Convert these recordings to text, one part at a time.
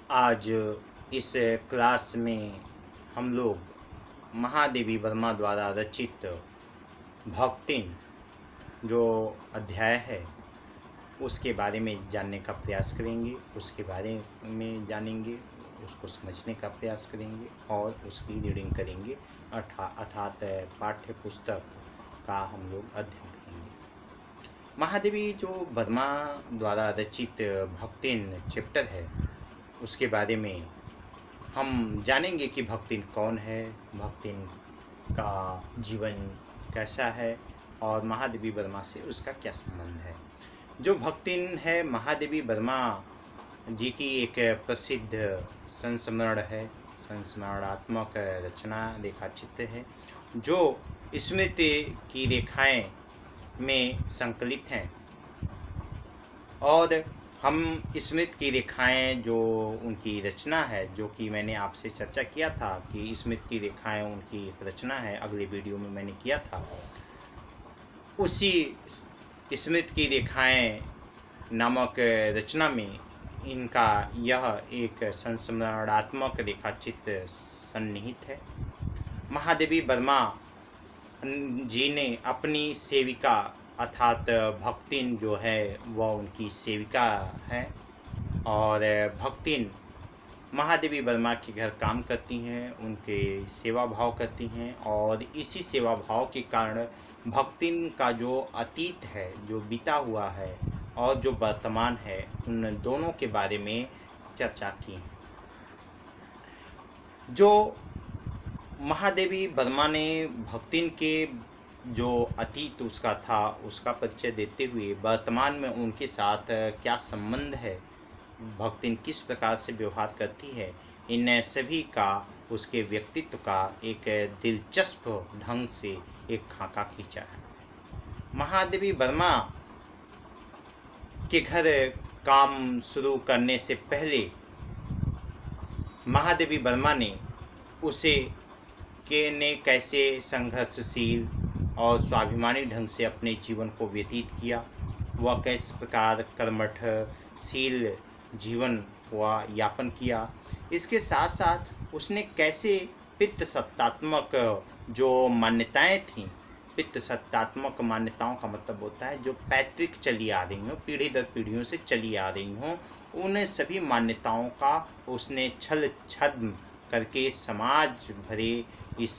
आज इस क्लास में हम लोग महादेवी वर्मा द्वारा रचित भक्तिन जो अध्याय है उसके बारे में जानने का प्रयास करेंगे, उसके बारे में जानेंगे, उसको समझने का प्रयास करेंगे और उसकी रीडिंग करेंगे अर्थात पाठ्य पुस्तक का हम लोग अध्ययन करेंगे। महादेवी जो वर्मा द्वारा रचित भक्तिन चैप्टर है उसके बारे में हम जानेंगे कि भक्तिन कौन है, भक्तिन का जीवन कैसा है और महादेवी वर्मा से उसका क्या संबंध है। जो भक्तिन है महादेवी वर्मा जी की एक प्रसिद्ध संस्मरण है, संस्मरणात्मक रचना रेखाचित्र है जो स्मृति की रेखाएं में संकलित हैं। और हम स्मृति की रेखाएं जो उनकी रचना है, जो कि मैंने आपसे चर्चा किया था कि स्मृति की रेखाएं उनकी एक रचना है, अगले वीडियो में मैंने किया था। उसी स्मृति की रेखाएं नामक रचना में इनका यह एक संस्मरणात्मक रेखाचित्र सन्निहित है। महादेवी वर्मा जी ने अपनी सेविका अर्थात भक्तिन जो है वह उनकी सेविका है और भक्तिन महादेवी वर्मा के घर काम करती हैं, उनके सेवा भाव करती हैं और इसी सेवा भाव के कारण भक्तिन का जो अतीत है, जो बीता हुआ है और जो वर्तमान है, उन दोनों के बारे में चर्चा की। जो महादेवी वर्मा ने भक्तिन के जो अतीत उसका था उसका परिचय देते हुए वर्तमान में उनके साथ क्या संबंध है, भक्तिन किस प्रकार से व्यवहार करती है, इन सभी का उसके व्यक्तित्व का एक दिलचस्प ढंग से एक खाका खींचा है। महादेवी वर्मा के घर काम शुरू करने से पहले महादेवी वर्मा ने उसे ने कैसे संघर्षशील और स्वाभिमानी ढंग से अपने जीवन को व्यतीत किया, वह किस प्रकार कर्मठशील जीवन हुआ यापन किया, इसके साथ साथ उसने कैसे पितृ सत्तात्मक जो मान्यताएं थीं, पितृ सत्तात्मक मान्यताओं का मतलब होता है जो पैतृक चली आ रही हों, पीढ़ी दर पीढ़ियों से चली आ रही हों, उन सभी मान्यताओं का उसने छल छद्म करके समाज भरे इस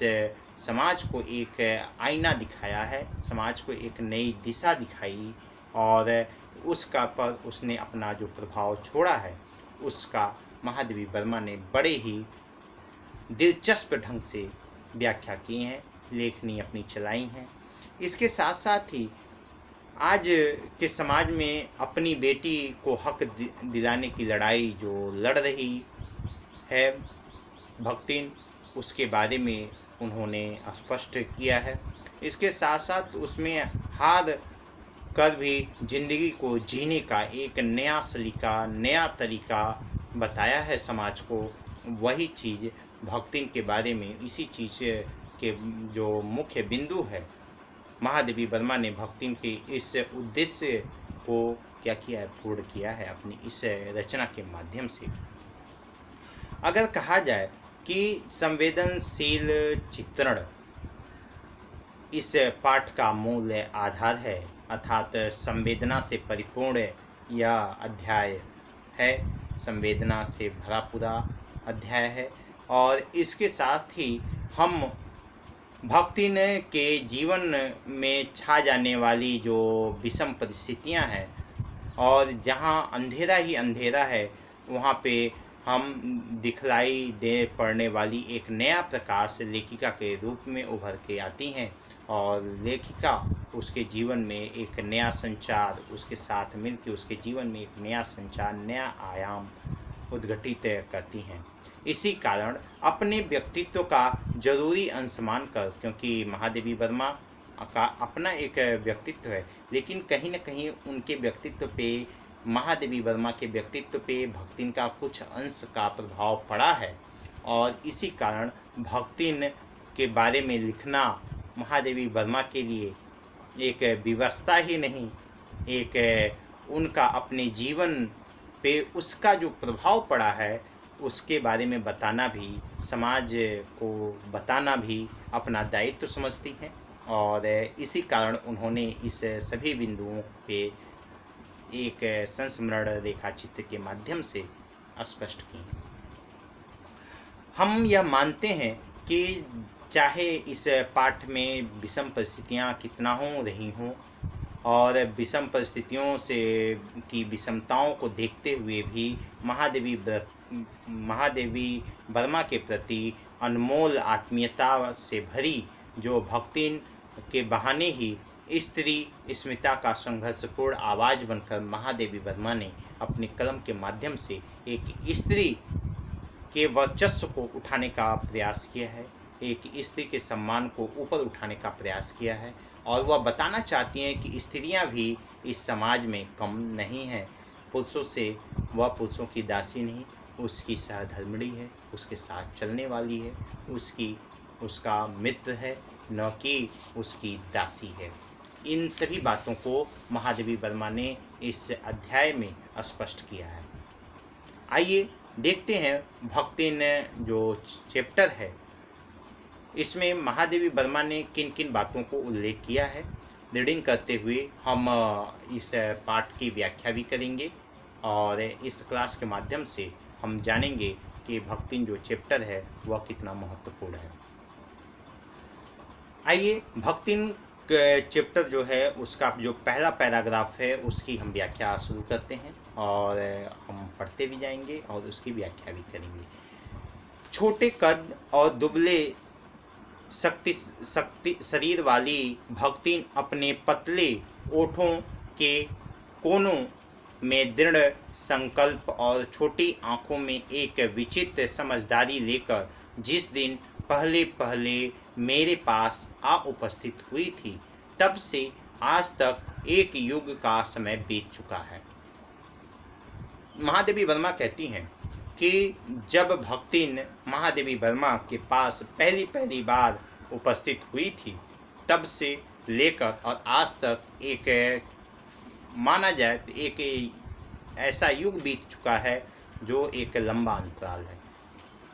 समाज को एक आईना दिखाया है, समाज को एक नई दिशा दिखाई और उसका पर उसने अपना जो प्रभाव छोड़ा है उसका महादेवी वर्मा ने बड़े ही दिलचस्प ढंग से व्याख्या की हैं, लेखनी अपनी चलाई हैं। इसके साथ साथ ही आज के समाज में अपनी बेटी को हक दिलाने की लड़ाई जो लड़ रही है भक्तिन, उसके बारे में उन्होंने स्पष्ट किया है। इसके साथ साथ उसमें हार कर भी जिंदगी को जीने का एक नया सलीका, नया तरीका बताया है समाज को। वही चीज़ भक्तिन के बारे में, इसी चीज़ के जो मुख्य बिंदु है, महादेवी वर्मा ने भक्तिन के इस उद्देश्य को क्या किया है, पूर्ण किया है अपनी इस रचना के माध्यम से। अगर कहा जाए कि संवेदनशील चित्रण इस पाठ का मूल आधार है, अर्थात संवेदना से परिपूर्ण यह अध्याय है, संवेदना से भरा पूरा अध्याय है। और इसके साथ ही हम भक्तिन के जीवन में छा जाने वाली जो विषम परिस्थितियां हैं और जहां अंधेरा ही अंधेरा है, वहां पे हम दिखलाई दे पड़ने वाली एक नया प्रकाश लेखिका के रूप में उभर के आती हैं और लेखिका उसके जीवन में एक नया संचार, उसके साथ मिलकर उसके जीवन में एक नया संचार, नया आयाम उद्घटित करती हैं। इसी कारण अपने व्यक्तित्व का जरूरी अंश मानकर, क्योंकि महादेवी वर्मा का अपना एक व्यक्तित्व है, लेकिन कहीं न कहीं उनके व्यक्तित्व पे, महादेवी वर्मा के व्यक्तित्व पे भक्तिन का कुछ अंश का प्रभाव पड़ा है और इसी कारण भक्तिन के बारे में लिखना महादेवी वर्मा के लिए एक विवशता ही नहीं, एक उनका अपने जीवन पे उसका जो प्रभाव पड़ा है उसके बारे में बताना भी, समाज को बताना भी अपना दायित्व समझती हैं और इसी कारण उन्होंने इस सभी बिंदुओं पे एक संस्मरण रेखा चित्र के माध्यम से स्पष्ट की हैं। हम यह मानते हैं कि चाहे इस पाठ में विषम परिस्थितियाँ कितना हो रही हों और विषम परिस्थितियों से की विषमताओं को देखते हुए भी महादेवी वर्मा के प्रति अनमोल आत्मीयता से भरी जो भक्ति के बहाने ही स्त्री स्मिता का संघर्षपूर्ण आवाज़ बनकर महादेवी वर्मा ने अपने कलम के माध्यम से एक स्त्री के वर्चस्व को उठाने का प्रयास किया है, एक स्त्री के सम्मान को ऊपर उठाने का प्रयास किया है और वह बताना चाहती हैं कि स्त्रियां भी इस समाज में कम नहीं हैं। पुरुषों से वह पुरुषों की दासी नहीं, उसकी सहधर्मिणी है, उसके साथ चलने वाली है, उसका मित्र है, न कि उसकी दासी है। इन सभी बातों को महादेवी वर्मा ने इस अध्याय में स्पष्ट किया है। आइए देखते हैं भक्तिन जो चैप्टर है इसमें महादेवी वर्मा ने किन किन बातों को उल्लेख किया है। रीडिंग करते हुए हम इस पाठ की व्याख्या भी करेंगे और इस क्लास के माध्यम से हम जानेंगे कि भक्तिन जो चैप्टर है वह कितना महत्वपूर्ण है। आइए भक्तिन चैप्टर जो है उसका जो पहला पैराग्राफ है उसकी हम व्याख्या शुरू करते हैं और हम पढ़ते भी जाएंगे और उसकी व्याख्या भी करेंगे। छोटे कद और दुबले शक्ति शरीर वाली भक्तिन अपने पतले ओठों के कोनों में दृढ़ संकल्प और छोटी आंखों में एक विचित्र समझदारी लेकर जिस दिन पहले पहले मेरे पास आ उपस्थित हुई थी तब से आज तक एक युग का समय बीत चुका है। महादेवी वर्मा कहती हैं कि जब भक्तिन महादेवी वर्मा के पास पहली बार उपस्थित हुई थी तब से लेकर और आज तक एक माना जाए तो एक ऐसा युग बीत चुका है जो एक लंबा अंतराल है।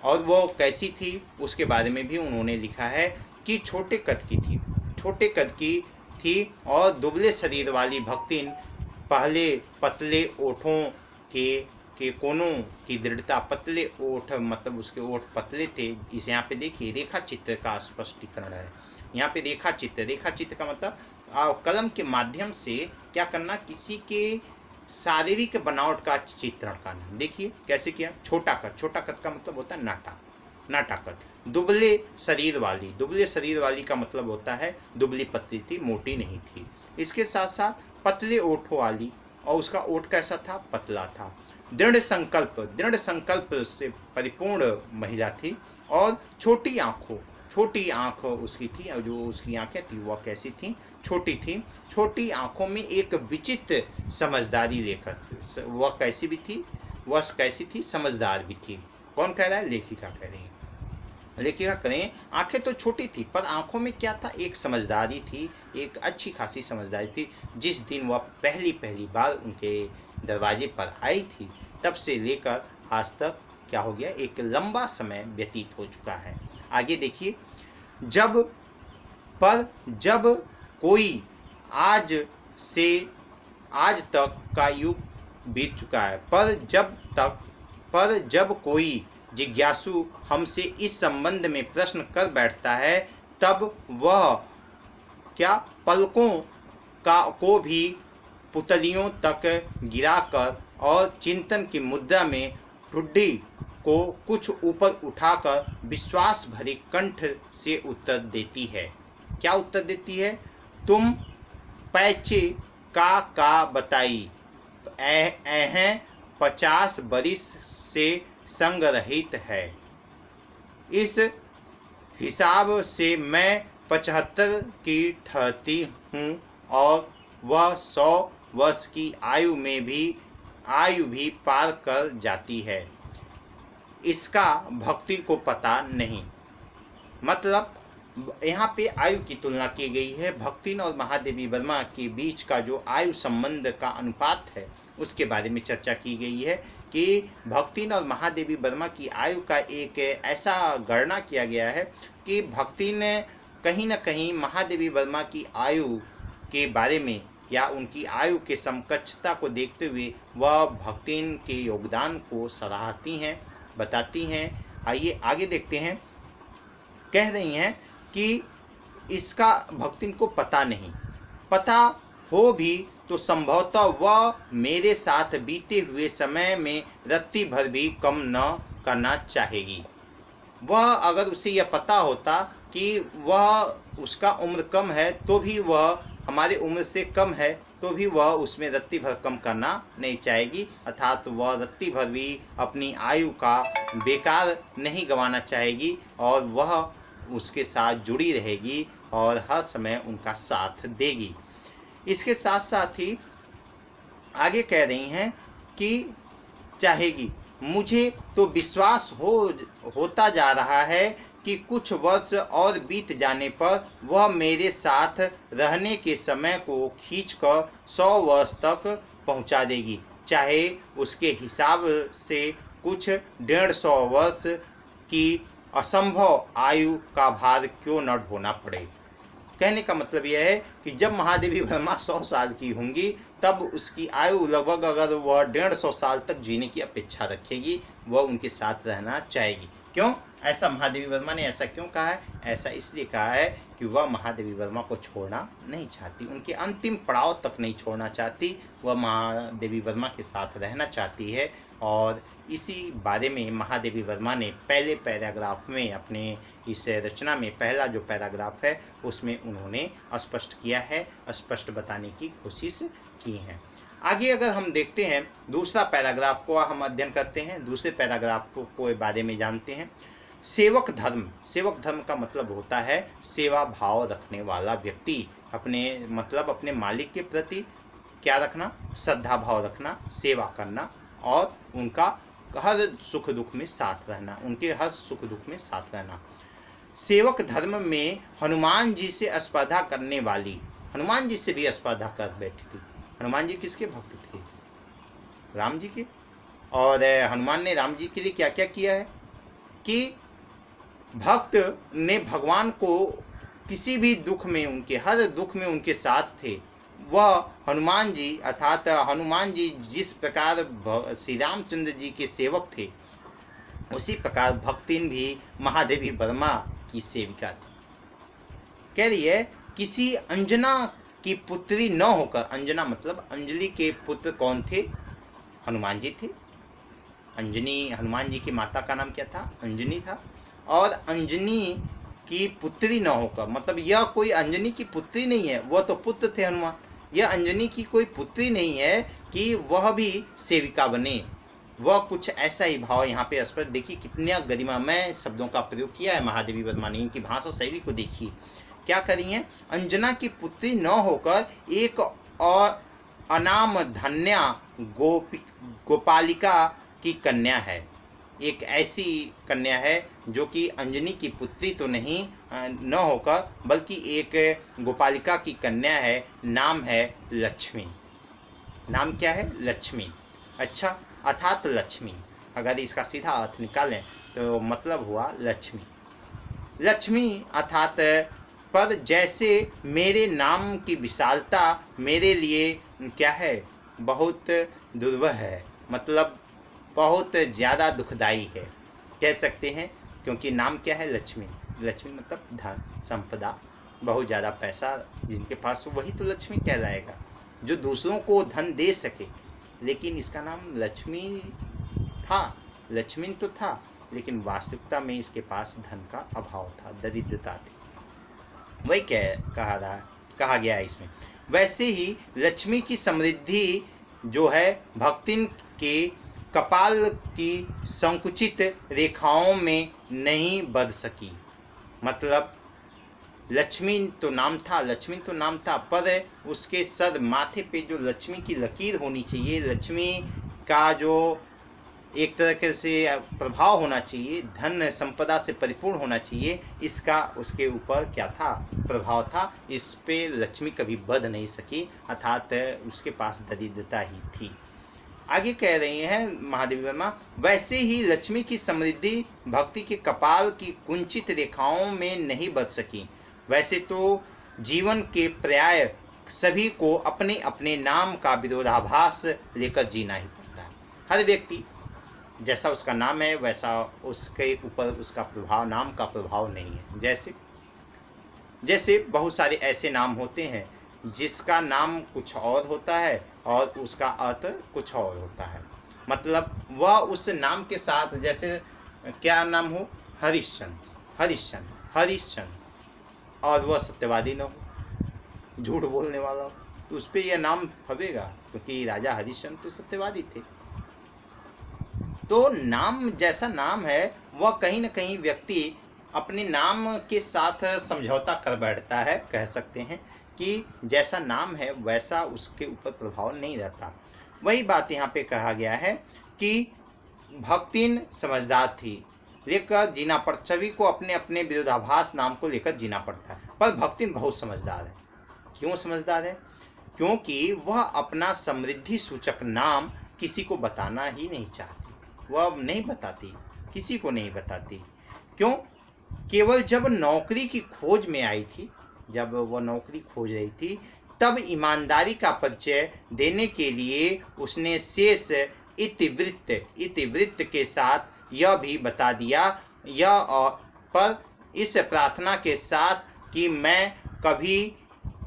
और वो कैसी थी उसके बारे में भी उन्होंने लिखा है कि छोटे कद की थी और दुबले शरीर वाली भक्तिन पहले पतले ओठों के कोनों की दृढ़ता, पतले ओठ मतलब उसके ओठ पतले थे। इस यहाँ पे देखिए रेखा चित्र का स्पष्टीकरण है। यहाँ पे रेखा चित्र का मतलब कलम के माध्यम से क्या करना, किसी के शारीरिक बनावट का चित्रण करना। देखिए कैसे किया। छोटा कद का मतलब होता है नाटा कद। दुबले शरीर वाली का मतलब होता है दुबली पतली थी, मोटी नहीं थी। इसके साथ साथ पतले ओठों वाली, और उसका ओठ कैसा था, पतला था। दृढ़ संकल्प से परिपूर्ण महिला थी और छोटी आंख उसकी थी और जो उसकी आंखें थी वह कैसी थी, छोटी थी। छोटी आंखों में एक विचित्र समझदारी लेकर वह कैसी थी, समझदार भी थी। कौन कह रहा है, लेखिका कह रही है। लेखिका करें, आंखें तो छोटी थी पर आंखों में क्या था, एक समझदारी थी, एक अच्छी खासी समझदारी थी। जिस दिन वह पहली बार उनके दरवाजे पर आई थी तब से लेकर आज तक क्या हो गया, एक लंबा समय व्यतीत हो चुका है। आगे देखिए, जब कोई आज तक का युग बीत चुका है, पर जब कोई जिज्ञासु हमसे इस संबंध में प्रश्न कर बैठता है तब वह क्या पलकों को भी पुतलियों तक गिराकर और चिंतन की मुद्रा में ठुड्डी को कुछ ऊपर उठाकर विश्वास भरे कंठ से उत्तर देती है। क्या उत्तर देती है, तुम पैचे का बताई, 50 बरिस से संग रहित है। इस हिसाब से मैं 75 की ठहरती हूँ और वह 100 वर्ष की आयु भी पार कर जाती है। इसका भक्ति को पता नहीं। मतलब यहाँ पे आयु की तुलना की गई है। भक्तिन और महादेवी वर्मा के बीच का जो आयु संबंध का अनुपात है उसके बारे में चर्चा की गई है कि भक्तिन और महादेवी वर्मा की आयु का एक ऐसा गणना किया गया है कि भक्तिन कहीं न कहीं महादेवी वर्मा की आयु के बारे में या उनकी आयु के समकक्षता को देखते हुए वह भक्तिन के योगदान को सराहती हैं, बताती हैं। आइए आगे देखते हैं। कह रही हैं कि इसका भक्तिन को पता नहीं, पता हो भी तो संभवतः वह मेरे साथ बीते हुए समय में रत्ती भर भी कम न करना चाहेगी। वह अगर उसे यह पता होता कि वह उसका उम्र कम है तो भी वह हमारे उम्र से कम है तो भी वह उसमें रत्ती भर कम करना नहीं चाहेगी, अर्थात वह रत्ती भर भी अपनी आयु का बेकार नहीं गंवाना चाहेगी और वह उसके साथ जुड़ी रहेगी और हर समय उनका साथ देगी। इसके साथ साथ ही आगे कह रही हैं कि चाहेगी। मुझे तो विश्वास होता जा रहा है कि कुछ वर्ष और बीत जाने पर वह मेरे साथ रहने के समय को खींचकर 100 वर्ष तक पहुंचा देगी, चाहे उसके हिसाब से कुछ 150 वर्ष की असंभव आयु का भार क्यों न ढोना पड़े। कहने का मतलब यह है कि जब महादेवी वर्मा 100 साल की होंगी तब उसकी आयु लगभग अगर वह 150 साल तक जीने की अपेक्षा रखेगी, वह उनके साथ रहना चाहेगी। क्यों ऐसा महादेवी वर्मा ने ऐसा क्यों कहा है? ऐसा इसलिए कहा है कि वह महादेवी वर्मा को छोड़ना नहीं चाहती, उनके अंतिम पड़ाव तक नहीं छोड़ना चाहती, वह महादेवी वर्मा के साथ रहना चाहती है। और इसी बारे में महादेवी वर्मा ने पहले पैराग्राफ में, अपने इस रचना में पहला जो पैराग्राफ है उसमें उन्होंने स्पष्ट किया है, स्पष्ट बताने की कोशिश की है। आगे अगर हम देखते हैं दूसरा पैराग्राफ को हम अध्ययन करते हैं, दूसरे पैराग्राफ को बारे में जानते हैं। सेवक धर्म, सेवक धर्म का मतलब होता है सेवा भाव रखने वाला व्यक्ति, अपने मालिक के प्रति क्या रखना? श्रद्धा भाव रखना, सेवा करना और उनका हर सुख दुख में साथ रहना, उनके हर सुख दुख में साथ रहना। सेवक धर्म में हनुमान जी से स्पर्धा करने वाली, हनुमान जी से भी स्पर्धा कर बैठी थी। हनुमान जी किसके भक्त थे? राम जी के। और हनुमान ने राम जी के लिए क्या क्या किया है कि भक्त ने भगवान को किसी भी दुख में, उनके हर दुख में उनके साथ थे। वह हनुमान जी, अर्थात हनुमान जी जिस प्रकार श्री रामचंद्र जी के सेवक थे उसी प्रकार भक्तिन भी महादेवी वर्मा की सेविका थी। कह रही है किसी अंजना की पुत्री न होकर, अंजना मतलब अंजलि के पुत्र कौन थे? हनुमान जी थे। अंजनी, हनुमान जी की माता का नाम क्या था? अंजनी था। और अंजनी की पुत्री न होकर, मतलब यह कोई अंजनी की पुत्री नहीं है, वह तो पुत्र थे हनुमान, यह अंजनी की कोई पुत्री नहीं है कि वह भी सेविका बने। वह कुछ ऐसा ही भाव यहाँ पे स्पष्ट, देखिए कितने गरिमामय शब्दों का प्रयोग किया है महादेवी वर्मा ने, इनकी भाषा शैली को देखिए क्या करी है। अंजना की पुत्री न होकर एक और अनाम धन्या गोपालिका की कन्या है, एक ऐसी कन्या है जो कि अंजनी की पुत्री तो नहीं न होकर बल्कि एक गोपालिका की कन्या है, नाम है लक्ष्मी। नाम क्या है? लक्ष्मी। अच्छा, अर्थात लक्ष्मी, अगर इसका सीधा अर्थ निकालें तो मतलब हुआ लक्ष्मी। लक्ष्मी अर्थात पर जैसे मेरे नाम की विशालता मेरे लिए क्या है? बहुत दुर्वह है, मतलब बहुत ज़्यादा दुखदाई है कह सकते हैं, क्योंकि नाम क्या है? लक्ष्मी। लक्ष्मी मतलब धन, संपदा, बहुत ज़्यादा पैसा जिनके पास, वही तो लक्ष्मी कहलाएगा, जो दूसरों को धन दे सके। लेकिन इसका नाम लक्ष्मी था, लक्ष्मी तो था, लेकिन वास्तविकता में इसके पास धन का अभाव था, दरिद्रता थी, वही कहा गया है इसमें। वैसे ही लक्ष्मी की समृद्धि जो है भक्तिन के कपाल की संकुचित रेखाओं में नहीं बढ़ सकी। मतलब लक्ष्मी तो नाम था, पर उसके सर माथे पे जो लक्ष्मी की लकीर होनी चाहिए, लक्ष्मी का जो एक तरह से प्रभाव होना चाहिए, धन संपदा से परिपूर्ण होना चाहिए, इसका उसके ऊपर क्या था, प्रभाव था। इस पे लक्ष्मी कभी बध नहीं सकी, अर्थात उसके पास दरिद्रता ही थी। आगे कह रही हैं महादेवी वर्मा, वैसे ही लक्ष्मी की समृद्धि भक्ति के कपाल की कुंचित रेखाओं में नहीं बच सकी। वैसे तो जीवन के पर्याय सभी को अपने अपने नाम का विरोधाभास लेकर जीना ही पड़ता है। हर व्यक्ति जैसा उसका नाम है वैसा उसके ऊपर उसका प्रभाव, नाम का प्रभाव नहीं है। जैसे जैसे बहुत सारे ऐसे नाम होते हैं जिसका नाम कुछ और होता है और उसका अर्थ कुछ और होता है। मतलब वह उस नाम के साथ, जैसे क्या नाम हो, हरिश्चंद्र, हरिश्चंद्र, हरिश्चंद्र, और वह सत्यवादी न हो, झूठ बोलने वाला हो, तो उस पर यह नाम फबेगा, क्योंकि राजा हरिश्चंद्र तो सत्यवादी थे। तो नाम जैसा नाम है वह कहीं न कहीं व्यक्ति अपने नाम के साथ समझौता कर बैठता है। कह सकते हैं कि जैसा नाम है वैसा उसके ऊपर प्रभाव नहीं रहता। वही बात यहाँ पे कहा गया है कि भक्तिन समझदार थी, लेकर जीना पड़, सभी को अपने अपने विरोधाभास नाम को लेकर जीना पड़ता है, पर भक्तिन बहुत समझदार है। क्यों समझदार है? क्योंकि वह अपना समृद्धि सूचक नाम किसी को बताना ही नहीं चाहती। वह नहीं बताती, किसी को नहीं बताती। क्यों? केवल जब नौकरी की खोज में आई थी, जब वह नौकरी खोज रही थी, तब ईमानदारी का परिचय देने के लिए उसने शेष इतिवृत्त के साथ यह भी बता दिया, पर इस प्रार्थना के साथ कि मैं कभी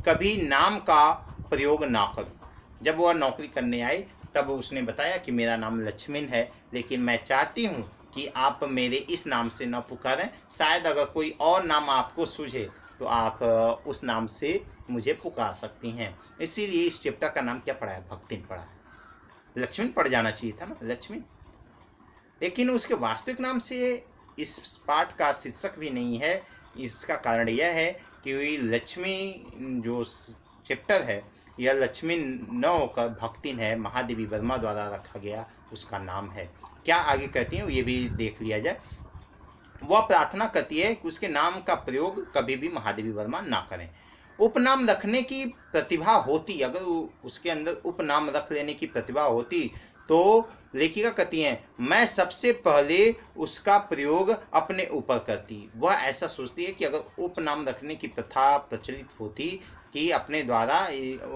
कभी नाम का प्रयोग ना करूं। जब वह नौकरी करने आई तब उसने बताया कि मेरा नाम लक्ष्मण है, लेकिन मैं चाहती हूं कि आप मेरे इस नाम से न पुकारें, शायद अगर कोई और नाम आपको सूझे तो आप उस नाम से मुझे पुकार सकती हैं। इसीलिए इस चैप्टर का नाम क्या पड़ा है? भक्तिन पड़ा है। लक्ष्मण पड़ जाना चाहिए था ना, लक्ष्मण, लेकिन उसके वास्तविक नाम से इस पाठ का शीर्षक भी नहीं है। इसका कारण यह है कि लक्ष्मी जो चैप्टर है यह लक्ष्मी न होकर भक्तिन है, महादेवी वर्मा द्वारा रखा गया उसका नाम है। क्या आगे कहती हैं ये भी देख लिया जाए। वह प्रार्थना करती है कि उसके नाम का प्रयोग कभी भी महादेवी वर्मा ना करें। उपनाम रखने की प्रतिभा होती, अगर उसके अंदर उपनाम रख लेने की प्रतिभा होती तो लेखिका कहती हैं मैं सबसे पहले उसका प्रयोग अपने ऊपर करती। वह ऐसा सोचती है कि अगर उपनाम रखने की प्रथा प्रचलित होती कि अपने द्वारा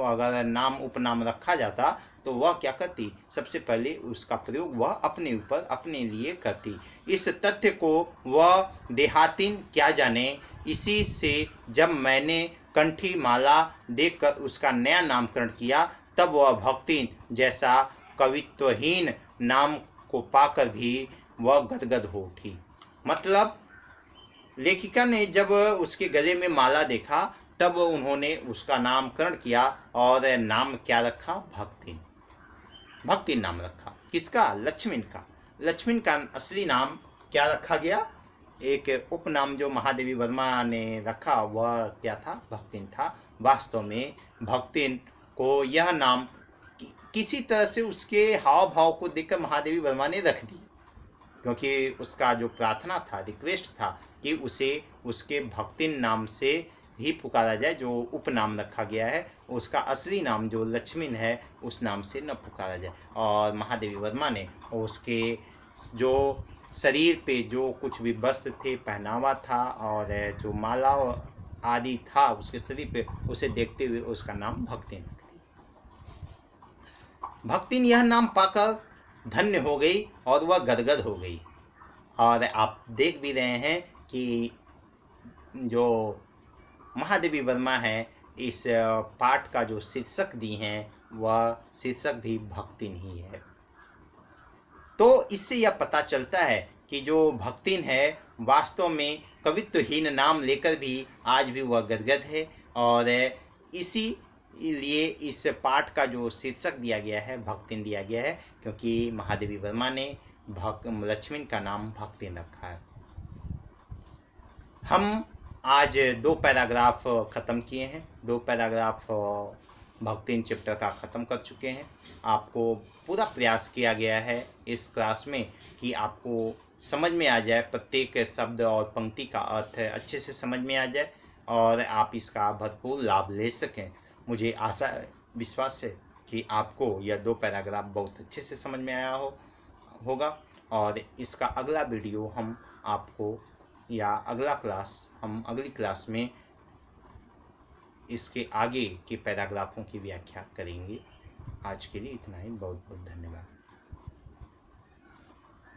अगर नाम उपनाम रखा जाता तो वह क्या करती, सबसे पहले उसका प्रयोग वह अपने ऊपर अपने लिए करती। इस तथ्य को वह देहातीन क्या जाने, इसी से जब मैंने कंठी माला देखकर उसका नया नामकरण किया तब वह भक्तिन जैसा कवित्वहीन नाम को पाकर भी वह गदगद हो उठी। मतलब लेखिका ने जब उसके गले में माला देखा तब उन्होंने उसका नामकरण किया और नाम क्या रखा? भक्तिन। भक्तिन नाम रखा। किसका? लक्ष्मण का। लक्ष्मण का असली नाम क्या रखा गया? एक उपनाम जो महादेवी वर्मा ने रखा वह क्या था? भक्तिन था। वास्तव में भक्तिन को यह नाम किसी तरह से उसके हाव भाव को देखकर महादेवी वर्मा ने रख दी, क्योंकि उसका जो प्रार्थना था, रिक्वेस्ट था कि उसे उसके भक्तिन नाम से ही पुकारा जाए, जो उपनाम रखा गया है उसका असली नाम जो लक्ष्मण है उस नाम से न पुकारा जाए। और महादेवी वर्मा ने उसके जो शरीर पे जो कुछ भी वस्त्र थे, पहनावा था और जो माला आदि था उसके शरीर पे, उसे देखते हुए उसका नाम भक्तिन। भक्तिन यह नाम पाकर धन्य हो गई और वह गदगद हो गई। और आप देख भी रहे हैं कि जो महादेवी वर्मा है इस पाठ का जो शीर्षक दी हैं वह शीर्षक भी भक्तिन ही है। तो इससे यह पता चलता है कि जो भक्तिन है वास्तव में कवित्वहीन नाम लेकर भी आज भी वह गदगद है। और इसी लिए इस पाठ का जो शीर्षक दिया गया है भक्तिन दिया गया है, क्योंकि महादेवी वर्मा ने लक्ष्मण का नाम भक्तिन रखा है। हम आज 2 पैराग्राफ ख़त्म किए हैं। 2 पैराग्राफ भक्तिन चैप्टर का ख़त्म कर चुके हैं। आपको पूरा प्रयास किया गया है इस क्लास में कि आपको समझ में आ जाए, प्रत्येक शब्द और पंक्ति का अर्थ अच्छे से समझ में आ जाए और आप इसका भरपूर लाभ ले सकें। मुझे आशा विश्वास है कि आपको यह 2 पैराग्राफ बहुत अच्छे से समझ में आया होगा और इसका अगला वीडियो हम आपको या अगला क्लास हम अगली क्लास में इसके आगे के पैराग्राफों की व्याख्या करेंगे। आज के लिए इतना ही। बहुत बहुत धन्यवाद।